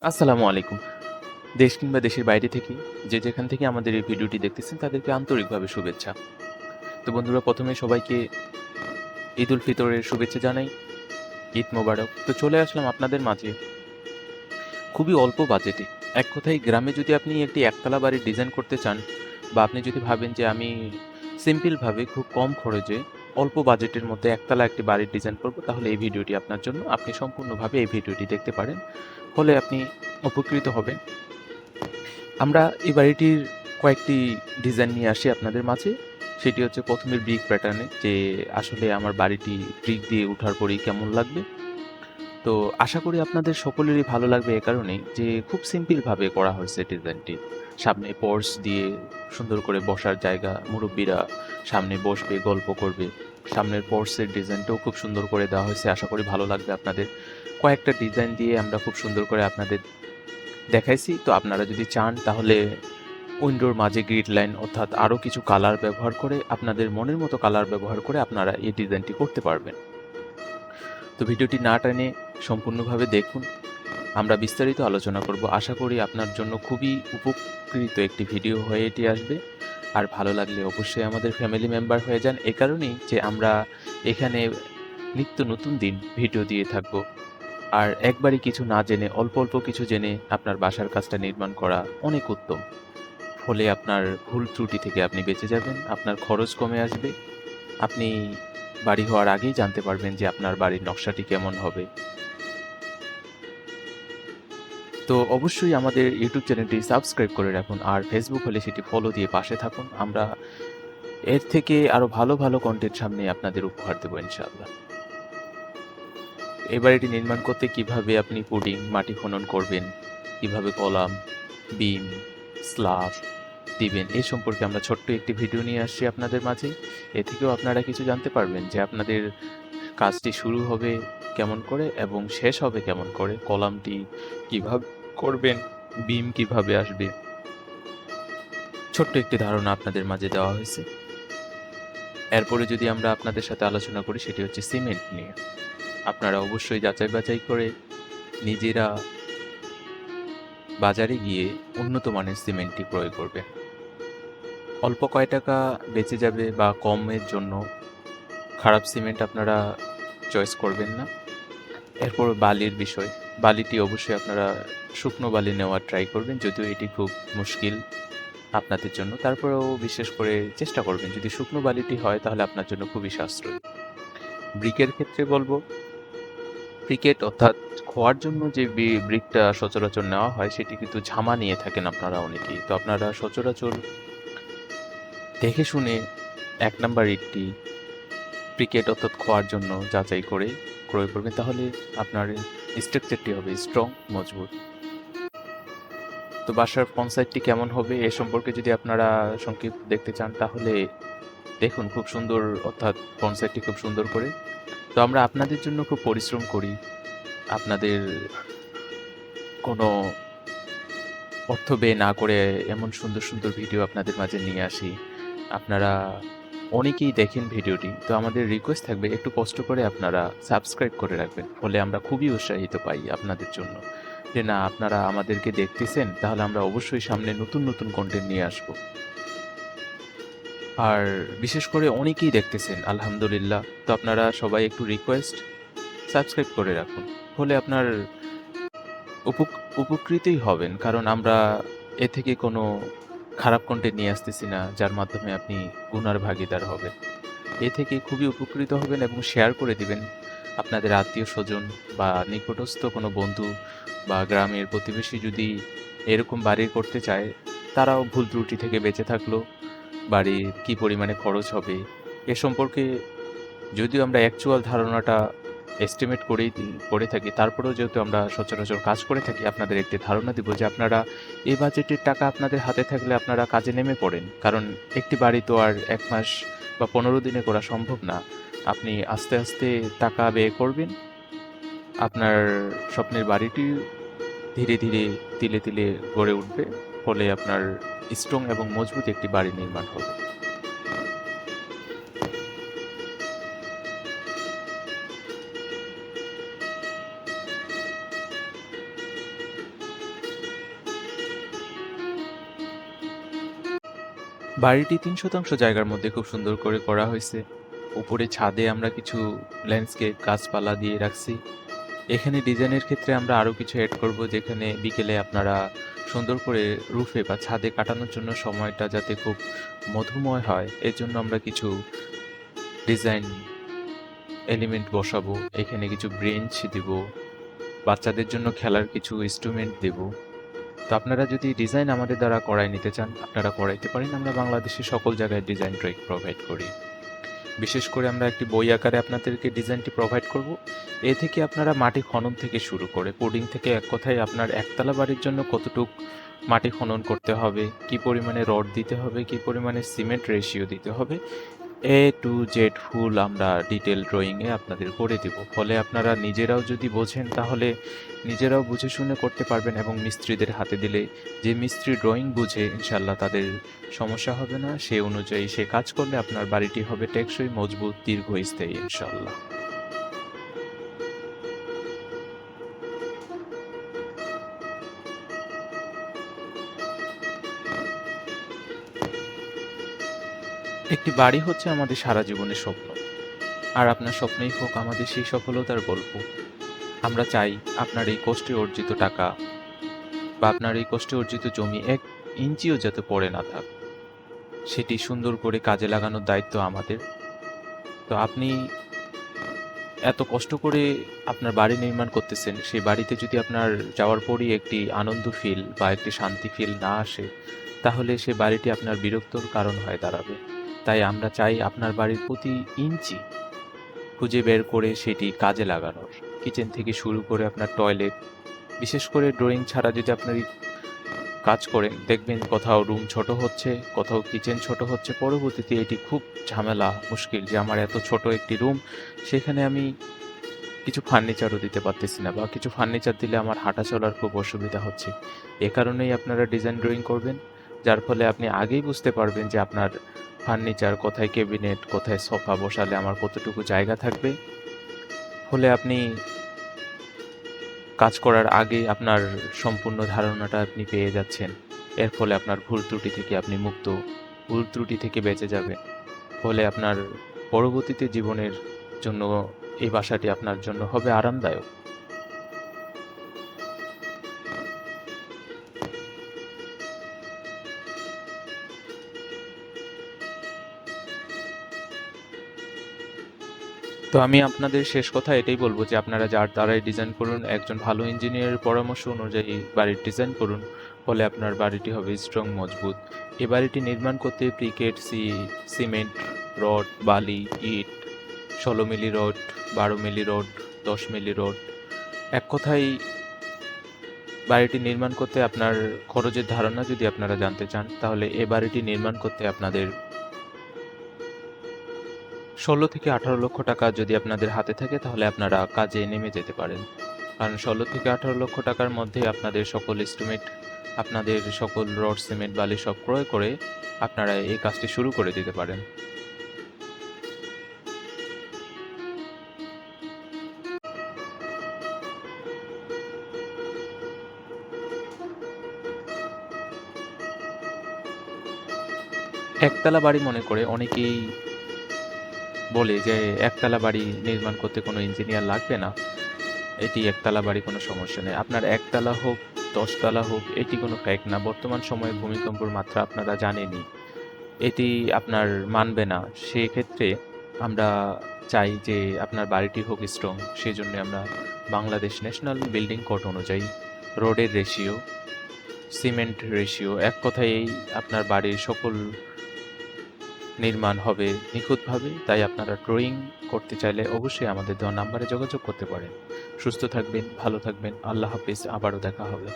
আসসালামু আলাইকুম। দেশ কিংবা দেশের বাইরে থেকে যে যেখান থেকে আমাদের এই ভিডিওটি দেখতেছেন তাদেরকে আন্তরিকভাবে শুভেচ্ছা। তো বন্ধুরা ১ম এ সবাইকে ঈদ উল ফিতরের শুভেচ্ছা জানাই। ঈদ মোবারক। তো চলে আসলাম আপনাদের মাঝে খুবই অল্প বাজেটে। এক কথায় গ্রামে যদি আপনি একটি একতলা বাড়ির ডিজাইন করতে চান বা আপনি যদি ভাবেন যে আমি সিম্পল ভাবে খুব কম খরচে অল্প বাজেটের মধ্যে একতলা একটি বাড়ির ডিজাইন করব তাহলে এই ভিডিওটি আপনার জন্য। আপনি সম্পূর্ণভাবে এই ভিডিওটি দেখতে পারেন। ফলে আপনি উপকৃত হবেন। আমরা এই বাড়িটির কয়েকটি ডিজাইন নিয়ে আসি আপনাদের মাঝে। সেটি হচ্ছে ১ম এ ব্রিক প্যাটার্নে যে আসলে আমার বাড়িটি ব্রিক দিয়ে উঠার পরেই কেমন লাগবে। তো আশা করি আপনাদের সকলেরই ভালো লাগবে এ কারণেই যে খুব সিম্পল ভাবে করা হয়েছে ডিজাইনটি। সামনে পর্স দিয়ে সুন্দর করে বসার জায়গা, মুরুব্বিরা সামনে বসবে, গল্প করবে। সামনের পর্সের ডিজাইনটাও খুব সুন্দর করে দেওয়া হয়েছে। আশা করি ভালো লাগবে আপনাদের। কয়েকটা ডিজাইন দিয়ে আমরা খুব সুন্দর করে আপনাদের দেখাইছি। তো আপনারা যদি চান তাহলে উইন্ডোর মাঝে গ্রিড লাইন অর্থাৎ আরো কিছু কালার ব্যবহার করে আপনাদের মনের মতো কালার ব্যবহার করে আপনারা এই ডিজাইনটি করতে পারবেন। তো ভিডিওটি না টেনে সম্পূর্ণভাবে দেখুন। আমরা বিস্তারিত আলোচনা করব। আশা করি আপনার জন্য খুবই উপকৃত একটি ভিডিও হয়ে এটি আসবে। আর ভালো লাগলে অবশ্যই আমাদের ফ্যামিলি মেম্বার হয়ে যান। এ কারণেই যে আমরা এখানে নিত্য নতুন দিন ভিডিও দিয়ে থাকব। আর একবারই কিছু না জেনে অল্প, অল্প কিছু জেনে আপনার বাসার কাজটা নির্মাণ করা অনেক উত্তম। ফলে আপনার ভুল ত্রুটি থেকে আপনি বেঁচে যাবেন, আপনার খরচ কমে আসবে। আপনি বাড়ি হওয়ার আগেই জানতে পারবেন যে আপনার বাড়ির নকশাটি কেমন হবে। তো অবশ্যই আমাদের ইউটিউব চ্যানেলটি সাবস্ক্রাইব করে রাখুন। আর ফেসবুক হলে সেটি ফলো দিয়ে পাশে থাকুন। আমরা এর থেকে আরো ভালো, ভালো কনটেন্ট সামনে আপনাদের উপহার দেব ইনশাআল্লাহ। এই বাড়িটি নির্মাণ করতে কিভাবে আপনি পুডিং, মাটি খনন করবেন, কিভাবে কলাম, বিম, স্ল্যাব দিবেন এ সম্পর্কে আমরা ছোট্ট একটি ভিডিও নিয়ে আসছি আপনাদের মাঝে। এ থেকেও আপনারা কিছু জানতে পারবেন যে আপনাদের কাজটি শুরু হবে কেমন করে এবং শেষ হবে কেমন করে, কলামটি কিভাবে করবেন, বিম কিভাবে আসবে। ছোট্ট একটি ধারণা আপনাদের মাঝে দেওয়া হয়েছে। এরপরে যদি আমরা আপনাদের সাথে আলোচনা করি সেটি হচ্ছে সিমেন্ট নিয়ে। আপনারা অবশ্যই যাচাই বাছাই করে নিজেরা বাজারে গিয়ে উন্নত মানের সিমেন্টটি ক্রয় করবেন। অল্প কয় টাকা বেঁচে যাবে বা কমের জন্য খারাপ সিমেন্ট আপনারা চয়েস করবেন না। এরপর বালির বিষয়। বালিটি অবশ্যই আপনারা শুকনো বালি নেওয়ার ট্রাই করবেন। যদিও এটি খুব মুশকিল আপনাদের জন্য। তারপরেও বিশেষ করে চেষ্টা করবেন যদি শুকনো বালিটি হয় তাহলে আপনার জন্য খুবই সাশ্রয়ী। ব্রিকের ক্ষেত্রে বলব, ব্রিকেট অর্থাৎ খোয়ার জন্য যে ব্রিকটা সচরাচর নেওয়া হয় সেটি কিন্তু ঝামা নিয়ে থাকেন আপনারা অনেকেই। তো আপনারা সচরাচর দেখে শুনে ১ নাম্বার ইটটি ব্রিকেট অর্থাৎ খোয়ার জন্য যাচাই করে ক্রয় করবেন। তাহলে আপনার স্ট্রাকচারটি হবে স্ট্রং, মজবুত। তো বাসার ফ্রন্ট সাইডটি কেমন হবে এ সম্পর্কে যদি আপনারা সংক্ষেপ দেখতে চান তাহলে দেখুন খুব সুন্দর অর্থাৎ ফ্রন্ট সাইডটি খুব সুন্দর করে। তো আমরা আপনাদের জন্য খুব পরিশ্রম করি। আপনাদের কোনো অর্থ ব্যয় না করে এমন সুন্দর, সুন্দর ভিডিও আপনাদের মাঝে নিয়ে আসি। আপনারা অনেকেই দেখেন ভিডিওটি। তো আমাদের রিকোয়েস্ট থাকবে একটু কষ্ট করে আপনারা সাবস্ক্রাইব করে রাখবেন। ফলে আমরা খুবই উৎসাহিত পাই আপনাদের জন্য। যে না আপনারা আমাদেরকে দেখতেছেন তাহলে আমরা অবশ্যই সামনে নতুন, নতুন কনটেন্ট নিয়ে আসব। আর বিশেষ করে অনেকেই দেখতেছেন আলহামদুলিল্লাহ। তো আপনারা সবাই একটু রিকোয়েস্ট সাবস্ক্রাইব করে রাখুন। ফলে আপনার উপক উপকৃতই হবেন। কারণ আমরা এ থেকে কোনো খারাপ কনটেন্ট নিয়ে আসতেছি না, যার মাধ্যমে আপনি গুনার ভাগীদার হবেন। এ থেকে খুবই উপকৃত হবেন এবং শেয়ার করে দিবেন আপনাদের আত্মীয়স্বজন বা নিকটস্থ কোনো বন্ধু বা গ্রামের প্রতিবেশী যদি এরকম বাড়ি করতে চায়, তারাও ভুল ত্রুটি থেকে বেঁচে থাকলো, বাড়ির কি পরিমাণে খরচ হবে এ সম্পর্কে যদিও আমরা অ্যাকচুয়াল ধারণাটা এস্টিমেট করে থাকি, তারপরেও যেহেতু আমরা সচরাচর কাজ করে থাকি, আপনাদের একটি ধারণা দিব যে আপনারা এই বাজেটের টাকা আপনাদের হাতে থাকলে আপনারা কাজে নেমে পড়েন। কারণ একটি বাড়ি তো আর ১ মাস বা ১৫ দিনে করা সম্ভব না। আপনি আস্তে, আস্তে টাকা ব্যয় করবেন। আপনার স্বপ্নের বাড়িটি ধীরে, ধীরে তিলে, তিলে গড়ে উঠবে। ফলে আপনার স্ট্রং এবং মজবুত একটি বাড়ি নির্মাণ হবে। বাড়িটি ৩ শতাংশ জায়গার মধ্যে খুব সুন্দর করে করা হয়েছে। উপরে ছাদে আমরা কিছু ল্যান্ডস্কেপ গাছপালা দিয়ে রাখছি। এখানে ডিজাইনের ক্ষেত্রে আমরা আরো কিছু এড করব, যেখানে বিকেলে আপনারা সুন্দর করে রুফে বা ছাদে কাটানোর জন্য সময়টা যাতে খুব মধুময় হয়, এর জন্য আমরা কিছু ডিজাইন এলিমেন্ট বসাবো। এখানে কিছু ব্রেঞ্চ দিব, বাচ্চাদের জন্য খেলার কিছু ইনস্ট্রুমেন্ট দেব। তো আপনারা যদি ডিজাইন আমাদের দ্বারা করায় নিতে চান, আপনারা করাইতে পারেন। আমরা বাংলাদেশের সকল জায়গায় ডিজাইন ড্রয়িং প্রোভাইড করি। বিশেষ করে আমরা একটি বই আকারে আপনাদেরকে ডিজাইনটি প্রোভাইড করব। এ থেকে আপনারা মাটি খনন থেকে শুরু করে কোডিং থেকে, এক কথায় আপনার একতলা বাড়ির জন্য কতটুক মাটি খনন করতে হবে, কি পরিমাণে রড দিতে হবে, কি পরিমাণে সিমেন্ট রেশিও দিতে হবে, এ টু জেড ফুল আমরা ডিটেল ড্রয়িংয়ে আপনাদের করে দেব। ফলে আপনারা নিজেরাও যদি বোঝেন তাহলে নিজেরাও বুঝে শুনে করতে পারবেন, এবং মিস্ত্রিদের হাতে দিলে যে মিস্ত্রি ড্রয়িং বুঝে ইনশাল্লাহ তাদের সমস্যা হবে না। সে অনুযায়ী সে কাজ করলে আপনার বাড়িটি হবে টেকসই, মজবুত, দীর্ঘস্থায়ী ইনশাল্লাহ। একটি বাড়ি হচ্ছে আমাদের সারা জীবনের স্বপ্ন, আর আপনার স্বপ্নেই হোক আমাদের সেই সফলতার গল্প। আমরা চাই আপনার এই কষ্টে অর্জিত টাকা বা আপনার এই কষ্টে অর্জিত জমি 1 ইঞ্চিও যাতে পড়ে না থাক, সেটি সুন্দর করে কাজে লাগানোর দায়িত্ব আমাদের। তো আপনি এত কষ্ট করে আপনার বাড়ি নির্মাণ করতেছেন, সেই বাড়িতে যদি আপনার যাওয়ার পরই একটি আনন্দ ফিল বা একটি শান্তি ফিল না আসে, তাহলে সে বাড়িটি আপনার বিরক্তর কারণ হয়ে দাঁড়াবে। তাই আমরা চাই আপনার বাড়ির প্রতি ইঞ্চি খুঁজে বের করে সেটি কাজে লাগানোর। কিচেন থেকে শুরু করে আপনার টয়লেট, বিশেষ করে ড্রয়িং ছাড়া যদি আপনার কাজ করেন, দেখবেন কোথাও রুম ছোট হচ্ছে, কোথাও কিচেন ছোট হচ্ছে। পরবর্তীতে এটি খুব ঝামেলা, মুশকিল যে আমার এত ছোট একটি রুম, সেখানে আমি কিছু ফার্নিচারও দিতে পারতেছি না, বা কিছু ফার্নিচার দিলে আমার হাঁটা চলার খুব অসুবিধা হচ্ছে। এ কারণেই আপনারা ডিজাইন ড্রয়িং করবেন, যার ফলে আপনি আগেই বুঝতে পারবেন যে আপনার ফার্নিচার কোথায়, কেবিনেট কোথায়, সোফা বসালে আমার কতটুকু জায়গা থাকবে। ফলে আপনি কাজ করার আগেই আপনার সম্পূর্ণ ধারণাটা আপনি পেয়ে যাচ্ছেন। এর ফলে আপনার ভুল ত্রুটি থেকে আপনি মুক্ত, ভুল ত্রুটি থেকে বেঁচে যাবেন। ফলে আপনার পরবর্তীতে জীবনের জন্য এই বাসাটি আপনার জন্য হবে আরামদায়ক। তো আমি আপনাদের শেষ কথা এটাই বলব যে আপনারা যার দ্বারাই ডিজাইন করুন, একজন ভালো ইঞ্জিনিয়ারের পরামর্শ অনুযায়ী বাড়ির ডিজাইন করুন। ফলে আপনার বাড়িটি হবে স্ট্রং, মজবুত। এই বাড়িটি নির্মাণ করতে ব্রিকেট, সিমেন্ট, রড, বালি, ইট, 16 milli rod, 12 milli rod, 10 milli rod, এক কথায় বাড়িটি নির্মাণ করতে আপনার খরচের ধারণা যদি আপনারা জানতে চান, তাহলে এ বাড়িটি নির্মাণ করতে আপনাদের 16 থেকে 18 লক্ষ টাকা যদি আপনাদের হাতে থাকে, তাহলে আপনারা কাজে নেমে যেতে পারেন। কারণ 16 থেকে 18 লক্ষ টাকার মধ্যে আপনাদের সকল এস্টিমেট, আপনাদের সকল রড, সিমেন্ট, বালি সব ক্রয় করে আপনারা এই কাজটি শুরু করে দিতে পারেন। একতলা বাড়ি মনে করে অনেকেই বলে যে একতলা বাড়ি নির্মাণ করতে কোনো ইঞ্জিনিয়ার লাগবে না, এটি একতলা বাড়ি, কোনো সমস্যা নেই। আপনার একতলা হোক, 10 তলা হোক, এটি কোনো ফ্যাক্ট না। বর্তমান সময়ে ভূমিকম্পের মাত্রা আপনারা জানেনই, এটি আপনার মানবে না। সেক্ষেত্রে আমরা চাই যে আপনার বাড়িটি হোক স্ট্রং। সেজন্য আমরা বাংলাদেশ ন্যাশনাল বিল্ডিং কোড অনুযায়ী রোডের রেশিও, সিমেন্ট রেশিও, এক কথায় এই আপনার বাড়ির সকল নির্মাণ হবে নিখুঁতভাবে। তাই আপনারা ড্রয়িং করতে চাইলে অবশ্যই আমাদের দেওয়া নাম্বারে যোগাযোগ করতে পারেন। সুস্থ থাকবেন, ভালো থাকবেন। আল্লাহ হাফিজ। আবারও দেখা হবে।